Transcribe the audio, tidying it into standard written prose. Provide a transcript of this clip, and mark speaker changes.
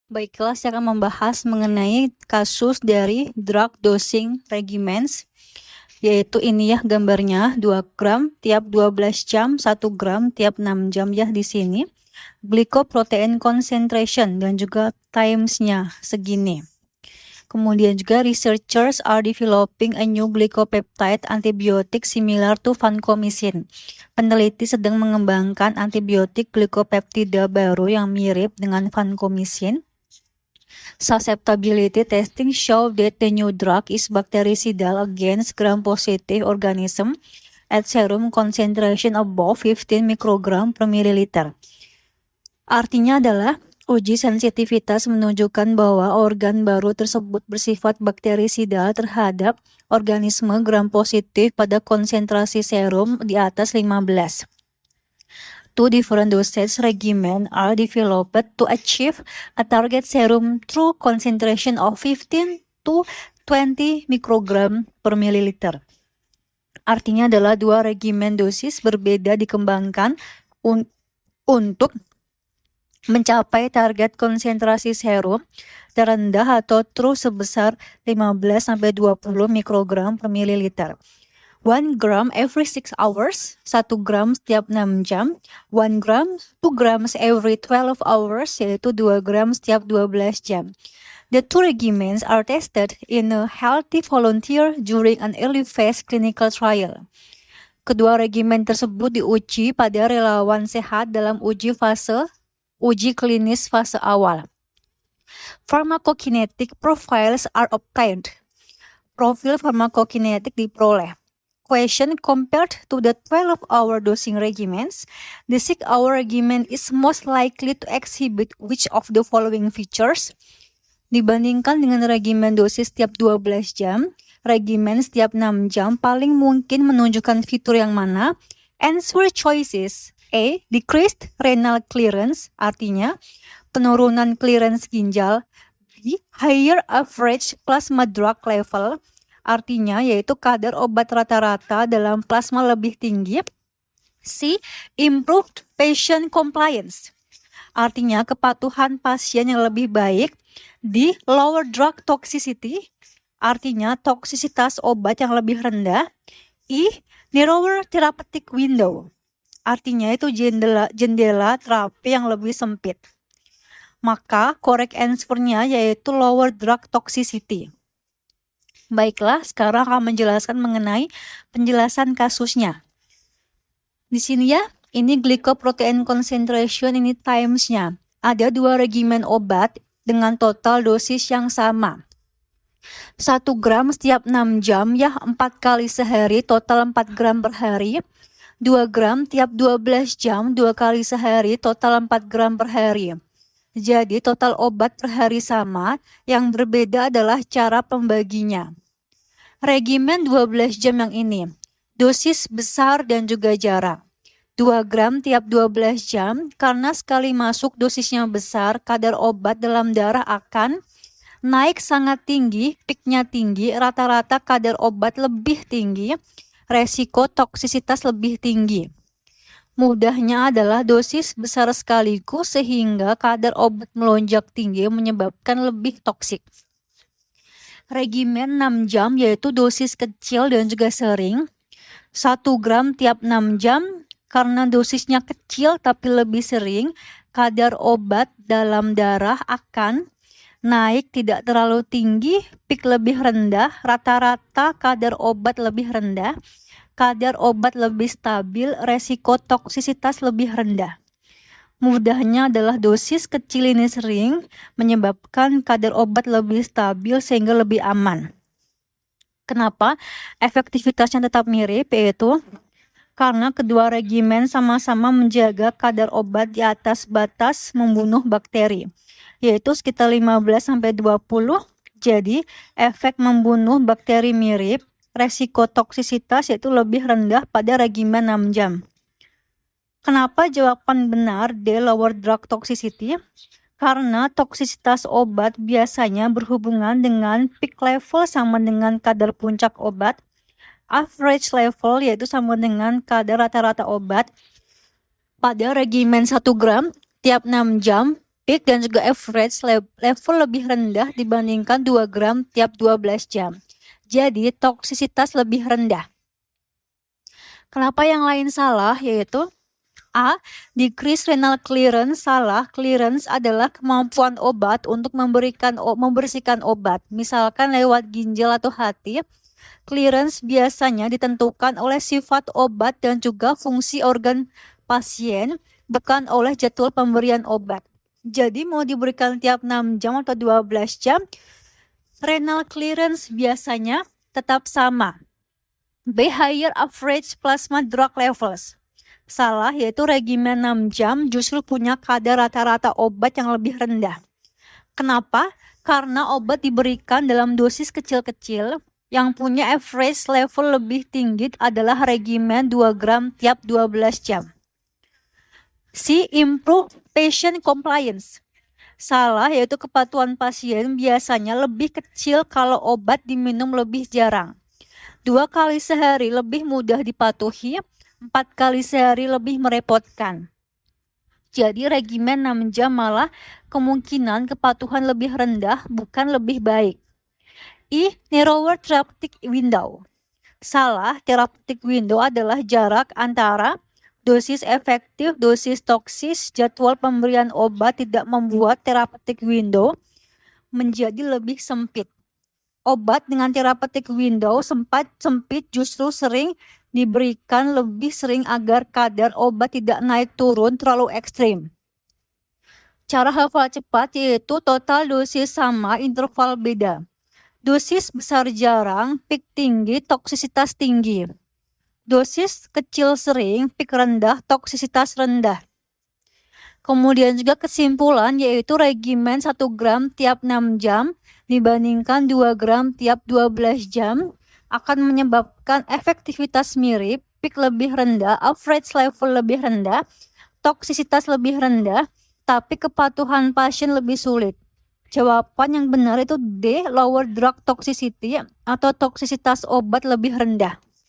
Speaker 1: Baiklah, saya akan membahas mengenai kasus dari drug dosing regimens, yaitu ini ya gambarnya, 2 gram tiap 12 jam, 1 gram tiap 6 jam ya di sini. Glycoprotein concentration dan juga times-nya segini. Kemudian juga researchers are developing a new glycopeptide antibiotic similar to vancomycin. Peneliti sedang mengembangkan antibiotik glikopeptida baru yang mirip dengan vancomycin. Susceptibility testing show that the new drug is bactericidal against gram-positive organism at serum concentration above 15 mikrogram per milliliter. Artinya adalah uji sensitivitas menunjukkan bahwa organ baru tersebut bersifat bakterisidal terhadap organisme gram-positif pada konsentrasi serum di atas 15. Two different dosage regimen are developed to achieve a target serum true concentration of 15 to 20 mikrogram per milliliter. Artinya adalah dua regimen dosis berbeda dikembangkan untuk mencapai target konsentrasi serum terendah atau true sebesar 15-20 mikrogram per milliliter. 1 gram every 6 hours, 1 gram setiap 6 jam, 1 gram, 2 grams every 12 hours, yaitu 2 gram setiap 12 jam. The two regimens are tested in a healthy volunteer during an early phase clinical trial. Kedua regimen tersebut diuji pada relawan sehat dalam uji klinis fase awal. Pharmacokinetic profiles are obtained. Profil farmakokinetik diperoleh. Question: compared to the 12-hour dosing regimens, the 6-hour regimen is most likely to exhibit which of the following features? Dibandingkan dengan regimen dosis setiap 12 jam, regimen setiap 6 jam paling mungkin menunjukkan fitur yang mana? Answer choices: A. Decreased renal clearance, artinya penurunan clearance ginjal. B. Higher average plasma drug level, artinya yaitu kadar obat rata-rata dalam plasma lebih tinggi. C. Improved patient compliance, artinya kepatuhan pasien yang lebih baik. D. Lower drug toxicity, artinya toksisitas obat yang lebih rendah. E. Narrower therapeutic window, artinya itu jendela terapi yang lebih sempit. Maka correct answer-nya yaitu lower drug toxicity. Baiklah, sekarang akan menjelaskan mengenai penjelasan kasusnya. Di sini ya, ini glycoprotein concentration, ini times-nya. Ada dua regimen obat dengan total dosis yang sama. 1 gram setiap 6 jam ya, 4 kali sehari, total 4 gram per hari. 2 gram tiap 12 jam, 2 kali sehari, total 4 gram per hari. Jadi total obat per hari sama, yang berbeda adalah cara pembaginya. Regimen 12 jam yang ini, dosis besar dan juga jarak. 2 gram tiap 12 jam, karena sekali masuk dosisnya besar, kadar obat dalam darah akan naik sangat tinggi, peaknya tinggi, rata-rata kadar obat lebih tinggi, resiko toksisitas lebih tinggi. Mudahnya adalah dosis besar sekaligus sehingga kadar obat melonjak tinggi menyebabkan lebih toksik. Regimen 6 jam yaitu dosis kecil dan juga sering. 1 gram tiap 6 jam karena dosisnya kecil tapi lebih sering, kadar obat dalam darah akan naik tidak terlalu tinggi, peak lebih rendah, rata-rata kadar obat lebih rendah. Kadar obat lebih stabil, resiko toksisitas lebih rendah. Mudahnya adalah dosis kecil ini sering menyebabkan kadar obat lebih stabil sehingga lebih aman. Kenapa? Efektivitasnya tetap mirip, yaitu karena kedua regimen sama-sama menjaga kadar obat di atas batas membunuh bakteri, yaitu sekitar 15-20. Jadi, efek membunuh bakteri mirip. Resiko toksisitas yaitu lebih rendah pada regimen 6 jam. Kenapa jawaban benar D. Lower drug toxicity? Karena toksisitas obat biasanya berhubungan dengan peak level sama dengan kadar puncak obat. Average level yaitu sama dengan kadar rata-rata obat. Pada regimen 1 gram tiap 6 jam, Peak dan juga average level lebih rendah dibandingkan 2 gram tiap 12 jam. Jadi toksisitas lebih rendah. Kenapa yang lain salah? Yaitu A. Decrease renal clearance. Salah. Clearance adalah kemampuan obat untuk membersihkan obat, misalkan lewat ginjal atau hati. Clearance biasanya ditentukan oleh sifat obat dan juga fungsi organ pasien, bukan oleh jadwal pemberian obat. Jadi mau diberikan tiap 6 jam atau 12 jam, renal clearance biasanya tetap sama. B. Higher average plasma drug levels. Salah, yaitu regimen 6 jam justru punya kadar rata-rata obat yang lebih rendah. Kenapa? Karena obat diberikan dalam dosis kecil-kecil. Yang punya average level lebih tinggi adalah regimen 2 gram tiap 12 jam. C. Improve patient compliance. Salah, yaitu kepatuhan pasien biasanya lebih kecil kalau obat diminum lebih jarang. 2 kali sehari lebih mudah dipatuhi, 4 kali sehari lebih merepotkan. Jadi regimen 6 jam malah kemungkinan kepatuhan lebih rendah, bukan lebih baik. I. Narrower therapeutic window. Salah, therapeutic window adalah jarak antara dosis efektif, dosis toksis. Jadwal pemberian obat tidak membuat therapeutic window menjadi lebih sempit. Obat dengan therapeutic window sempit justru sering diberikan lebih sering agar kadar obat tidak naik turun terlalu ekstrim. Cara hafal cepat yaitu total dosis sama, interval beda. Dosis besar jarang, peak tinggi, toksisitas tinggi. Dosis kecil sering, peak rendah, toksisitas rendah. Kemudian juga kesimpulan yaitu regimen 1 gram tiap 6 jam dibandingkan 2 gram tiap 12 jam akan menyebabkan efektivitas mirip, peak lebih rendah, average level lebih rendah, toksisitas lebih rendah, tapi kepatuhan pasien lebih sulit. Jawaban yang benar itu D, lower drug toxicity atau toksisitas obat lebih rendah.